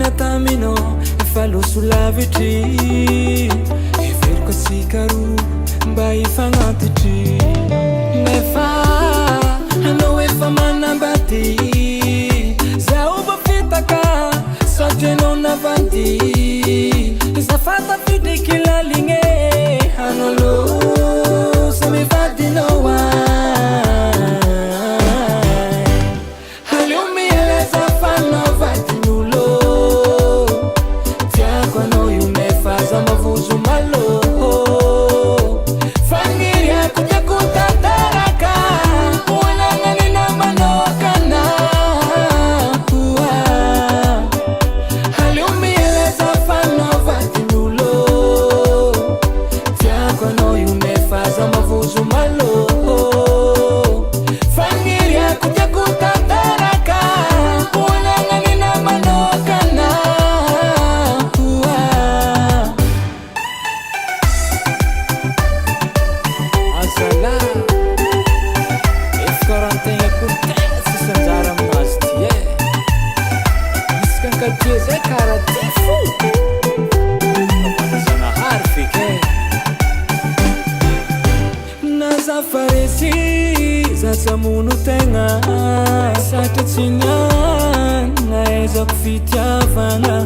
Nina tamino falo sulavitri everiko tsikaru mba ifagnantitry nefa anao efa manambady zaho mba fitaka satria anao navandy zafata fidrikilaligny analo samy vadinao aleo mieleza fanao vadin'olo tiako anao io nefa mavozo malo faniriako tiako tantaraka olagnany namanokana aleo mieleza fanao vadin'olo tiako anao io nefa mavozo malo faniriako tiako tantaraka olagnany namanokana azala efkarantegna kotegna tsisy anjara aminazy ty isaka ankatria zay karaha ty fo manazanahary feky nazafaresy zazamono tegna satria tsy niany naezako fitiavagna